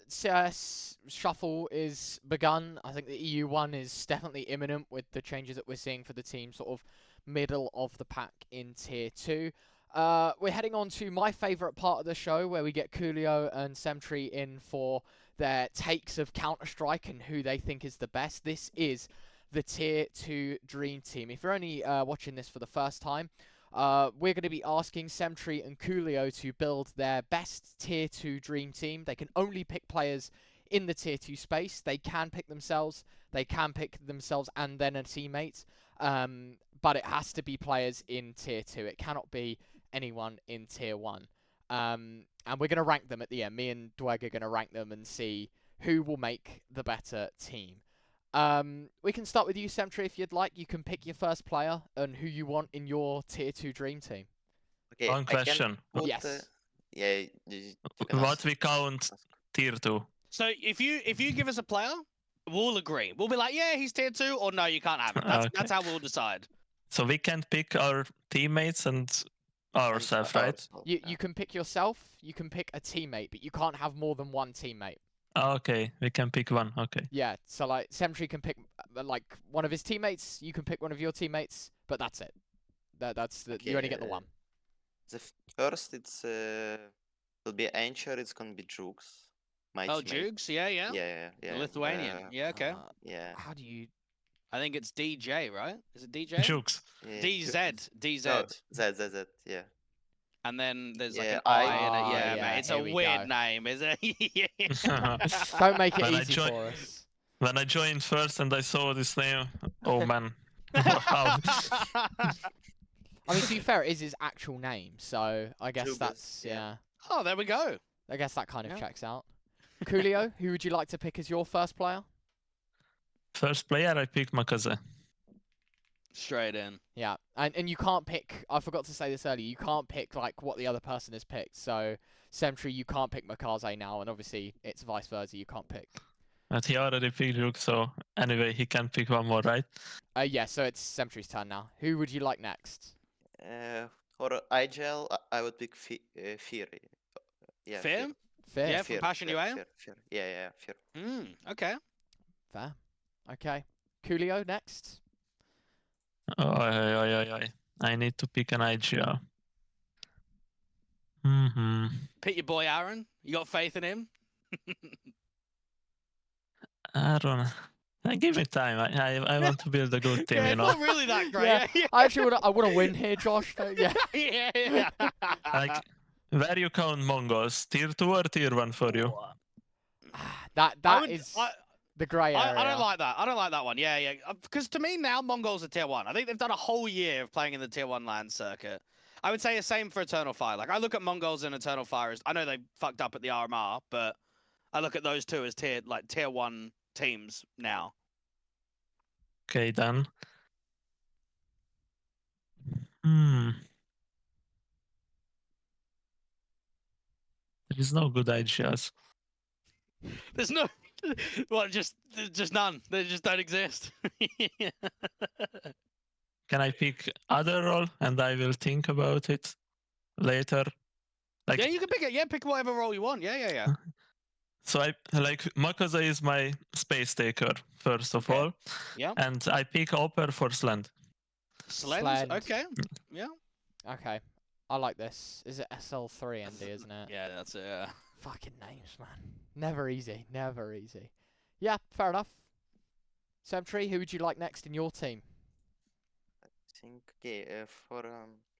S1: CIS shuffle is begun. I think the EU one is definitely imminent with the changes that we're seeing for the team, sort of middle of the pack in Tier 2. We're heading on to my favourite part of the show, where we get Coolio and cmtry in for their takes of Counter-Strike and who they think is the best. This is the Tier 2 Dream Team. If you're only watching this for the first time, we're going to be asking cmtry and Coolio to build their best Tier 2 Dream Team. They can only pick players in the Tier 2 space. They can pick themselves. They can pick themselves and then a teammate. But it has to be players in Tier 2. It cannot be anyone in Tier 1. And we're going to rank them at the end. Me and Dweg are going to rank them and see who will make the better team. We can start with you, cmtry, if you'd like. You can pick your first player and who you want in your Tier 2 Dream Team.
S3: Okay,
S2: One question.
S1: Yes.
S3: Yeah, you can
S2: What
S3: ask.
S2: we count Tier 2?
S4: So if you give us a player, we'll agree. We'll be like, yeah, he's Tier 2, or no, you can't have it. That's how we'll decide.
S2: So we can pick our teammates and ourselves, right?
S1: You can pick yourself, you can pick a teammate, but you can't have more than one teammate.
S2: Okay, we can pick one. Okay.
S1: Yeah, so like cmtry can pick like one of his teammates, you can pick one of your teammates, but that's it. You only get the one.
S3: The first, will be Anchor. It's gonna be Jukes. My
S4: Oh,
S3: teammate.
S4: Jukes, yeah.
S3: Yeah.
S4: The Lithuanian. Yeah, okay.
S3: Yeah.
S1: How do you...
S4: I think it's DJ, right? Is it DJ?
S2: Jukes.
S3: Yeah,
S4: DZ.
S3: No, Z. Yeah.
S4: And then there's like
S3: Yeah,
S4: an I in it.
S1: Ah,
S4: Yeah,
S1: yeah,
S4: mate. It's
S1: here
S4: a
S1: we
S4: weird
S1: go.
S4: name, is it? Yeah.
S1: Don't make it
S2: When I
S1: easy
S2: join-
S1: for us.
S2: When I joined first and I saw this name, oh man. Wow.
S1: I mean, to be fair, it is his actual name, so I guess
S3: Jubas,
S1: that's...
S3: yeah.
S1: Yeah.
S4: Oh, there we go.
S1: I guess that kind of
S4: Yeah.
S1: checks out. Coolio, who would you like to pick as your first player?
S2: First player, I picked Makaze.
S4: Straight in.
S1: Yeah, and you can't pick... I forgot to say this earlier. You can't pick, like, what the other person has picked. So, cmtry, you can't pick Makaze now, and obviously it's vice versa. You can't pick
S2: But he already picked Rook, so anyway, he can pick one more, right?
S1: Yeah, so it's cmtry's turn now. Who would you like next?
S3: For IGL, I would pick Fear. Yeah,
S4: Fear?
S1: Fair.
S4: Yeah, from Passion UA?
S3: Fear. Yeah, Fear.
S4: Okay.
S1: Fair. Okay. Coolio next.
S2: I need to pick an IGL.
S4: Pick your boy Aaron. You got faith in him?
S2: I don't know. Give me time. I want to build a good team,
S4: Yeah,
S2: you
S4: it's
S2: know.
S4: not really that great.
S1: Yeah, I actually I want to win here, Josh. But yeah.
S4: Yeah.
S2: Like, where you count Mongols? Tier 2 or Tier 1 for you?
S1: That is the grey area.
S4: I don't like that. I don't like that one. Yeah. Because to me now, Mongols are tier 1. I think they've done a whole year of playing in the tier 1 land circuit. I would say the same for Eternal Fire. Like, I look at Mongols and Eternal Fire as, I know they fucked up at the RMR, but I look at those two as tier 1 teams now.
S2: Okay, then. There is no good IGLs.
S4: There's no, well, just none. They just don't exist.
S2: Can I pick other role and I will think about it later? Like,
S4: yeah, you can pick it. Yeah, pick whatever role you want. Yeah.
S2: So I like Makaza is my space taker first of
S4: Okay.
S2: all.
S4: Yeah.
S2: And I pick Oper for Slend.
S4: Slend. Okay. Yeah.
S1: Okay. I like this. Is it SL3 ND, isn't it?
S4: Yeah, that's it.
S1: Fucking names, man. Never easy. Never easy. Yeah, fair enough. cmtry, who would you like next in your team?
S3: I think for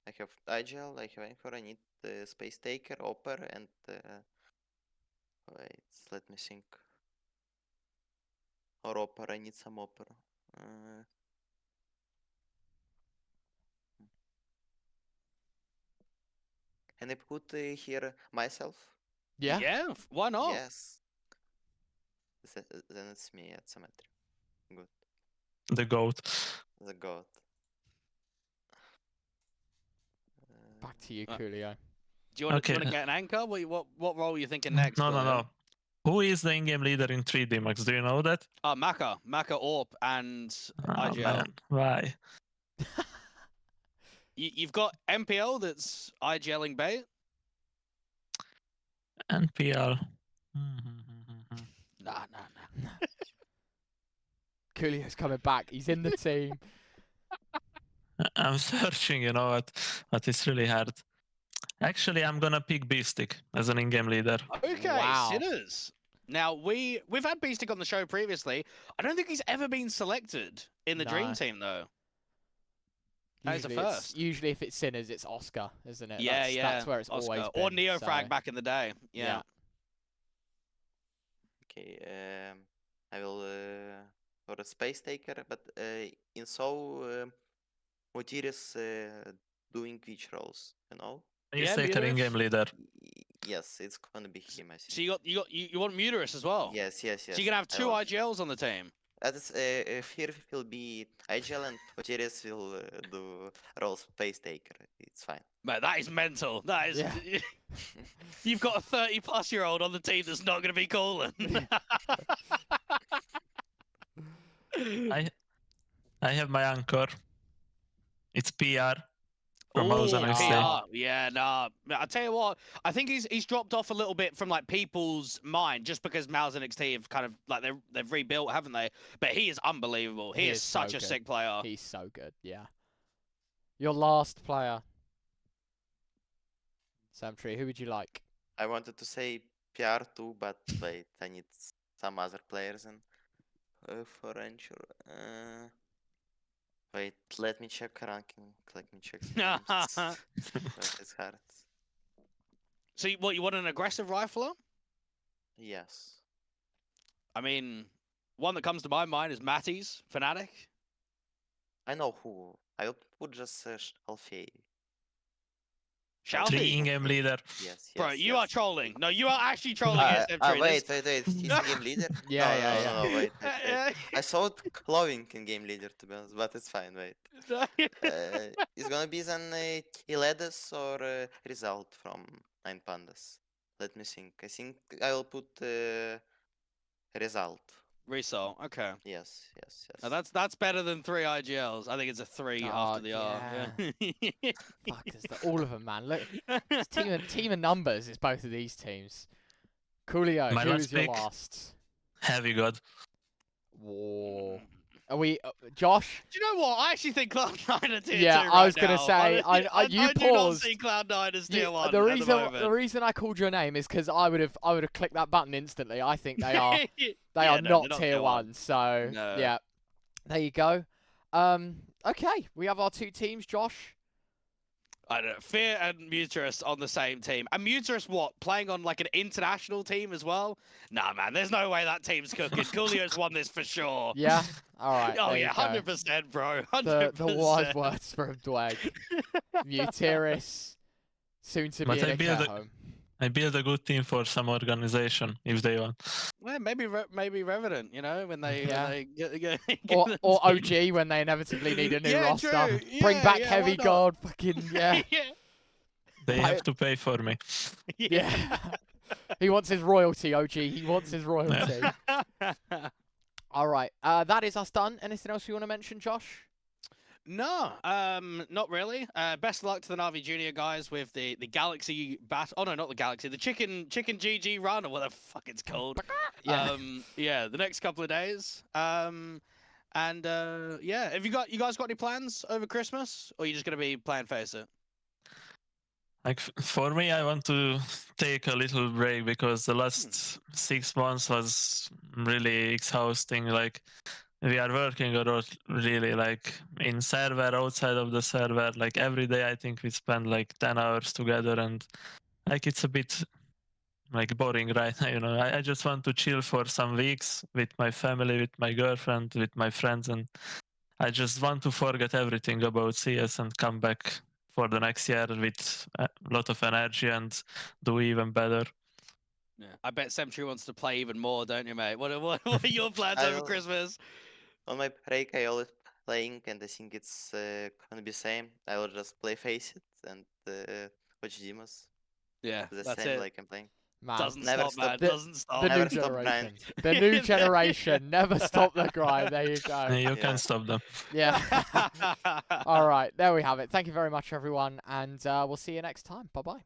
S3: I have IGL, I have Anchor, I need Space Taker, Oper, and wait, let me think. Or Oper, I need some Oper. Can I put here myself?
S1: Yeah.
S4: Yeah. Why not?
S3: Yes. Then it's me at Symmetry. Good.
S2: The GOAT.
S3: The god.
S1: Back to you, Coolio.
S4: Do you want
S2: Okay.
S4: to get an anchor? What role are you thinking next?
S2: No. Who is the in-game leader in 3D Max? Do you know that?
S4: Maka, Orp, and
S2: Oh,
S4: IGL.
S2: man. Why?
S4: You've got MPL that's IGLing bait.
S2: NPL.
S4: Nah.
S1: Coolio's coming back. He's in the team.
S2: I'm searching, you know what? But it's really hard. Actually, I'm gonna pick Beastic as an in-game leader.
S4: Okay,
S1: Wow.
S4: Sinners. Now we've had Beastic on the show previously. I don't think he's ever been selected in the Dream
S1: No.
S4: Team though. That is the
S1: Usually
S4: first.
S1: Usually if it's Sinners, it's Oscar, isn't it?
S4: Yeah,
S1: That's where it's
S4: Oscar.
S1: always
S4: Or
S1: been.
S4: Neofrag
S1: so-
S4: back in the day. Yeah.
S3: Okay, I will for a Space Taker, but in so Motir is doing which roles, you know?
S4: Yeah,
S2: Beastic
S4: Muterus.
S2: in-game leader.
S3: Yes, it's gonna be him, I think.
S4: So you want Muterus as well?
S3: Yes.
S4: So you're gonna have
S3: I
S4: two
S3: want-
S4: IGLs on the team.
S3: That is, here will be IGL and Motiris will do role Space Taker. It's fine.
S4: Man, that is mental. That is.
S1: Yeah.
S4: You've got a 30-plus-year-old on the team that's not going to be calling.
S2: I have my anchor. It's PR from
S4: Ooh,
S2: House and
S1: PR.
S2: XA.
S4: Yeah, nah. I tell you what, I think he's dropped off a little bit from like people's mind just because Mouse and XT have kind of like they've rebuilt, haven't they? But he is unbelievable. He is
S1: so
S4: such a
S1: good.
S4: sick player.
S1: He's so good, yeah. Your last player. cmtry, who would you like?
S3: I wanted to say PR too, but wait, I need some other players in for Venture. Wait, let me check ranking. Let me check some names. But it's hard.
S4: So you want an aggressive rifler?
S3: Yes.
S4: I mean, one that comes to my mind is Matty's Fnatic.
S3: I know who. I would just Alfei.
S4: Shalfie?
S2: Three in-game leader.
S3: Yes.
S4: Bro, you are trolling. No, you are actually trolling
S3: Ah,
S4: against
S3: ah,
S4: M3.
S3: wait. He's game leader.
S1: Yeah.
S3: No, wait. I saw it glowing in game leader to be honest, but it's fine. Wait. It's gonna be then Iledis or Result from Nine Pandas. Let me think. I think I will put Result.
S4: Resol. Okay.
S3: Yes.
S4: Now that's better than 3 IGLs. I think it's a 3 after the R. Yeah.
S1: Fuck, all of them, man. Look, it's team of numbers is both of these teams. Coolio,
S2: My
S1: who's
S2: last
S1: your
S2: pick.
S1: last?
S2: Heavy God.
S1: Whoa. Are we, Josh?
S4: Do you know what? I actually think Cloud9 are tier 2
S1: Yeah, I
S4: right
S1: was gonna
S4: now.
S1: say,
S4: I
S1: you
S4: do not
S1: paused.
S4: see Cloud9 as tier 1
S1: The
S4: at
S1: reason,
S4: the moment.
S1: the reason I called your name is because I would have clicked that button instantly. I think they are, they
S4: Yeah,
S1: are
S4: no,
S1: not
S4: they're
S1: tier 1. So
S4: No.
S1: yeah, there you go. Okay, we have our 2 teams, Josh.
S4: I don't know, Fear and Muterus on the same team. And Muterus, what, playing on like an international team as well? Nah, man, there's no way that team's cooking. Coolio's won this for sure.
S1: Yeah. All right.
S4: Oh
S1: there
S4: yeah,
S1: you go.
S4: 100%, bro. 100%.
S1: The wise words from Dweg. Muterus, soon to be
S2: But
S1: in a care home.
S2: I build a good team for some organization if they want.
S4: Well, maybe Revenant, you know, when they,
S1: Yeah.
S4: when they get
S1: Or OG when they inevitably need a new
S4: Yeah,
S1: roster.
S4: true.
S1: Bring
S4: Yeah,
S1: back
S4: yeah,
S1: Heavy
S4: why not?
S1: God. Fucking yeah.
S2: They have to pay for me.
S1: Yeah. He wants his royalty, OG. He wants his royalty. All right. That is us done. Anything else you want to mention, Josh?
S4: No, not really. Best of luck to the NAVI Junior guys with the Galaxy Bat. Oh no, not the Galaxy. The Chicken GG run, or what the fuck it's called.
S1: Yeah.
S4: Yeah. The next couple of days. Yeah. Have you guys got any plans over Christmas, or are you just gonna be playing Face It?
S2: Like for me, I want to take a little break because the last 6 months was really exhausting. Like we are working a lot, really, like in server, outside of the server. Like every day, I think we spend like 10 hours together, and like it's a bit like boring right now. You know, I just want to chill for some weeks with my family, with my girlfriend, with my friends, and I just want to forget everything about CS and come back for the next year with a lot of energy and do even better.
S4: Yeah. I bet cmtry wants to play even more, don't you, mate? What are your plans over
S3: I'll-
S4: Christmas?
S3: On my break, I always playing, and I think it's gonna be same. I will just play Face It and watch Demos.
S4: Yeah,
S3: The
S4: that's
S3: same
S4: it.
S3: like I'm playing.
S1: Man.
S4: Doesn't
S3: Never
S4: stop, man.
S1: The-
S4: Doesn't stop.
S1: The new
S3: Never stop
S1: generation.
S3: grind.
S1: The new generation. Never stop the grind. There you go.
S2: You
S3: Yeah.
S2: can stop them.
S1: Yeah. All right. There we have it. Thank you very much, everyone. And we'll see you next time. Bye-bye.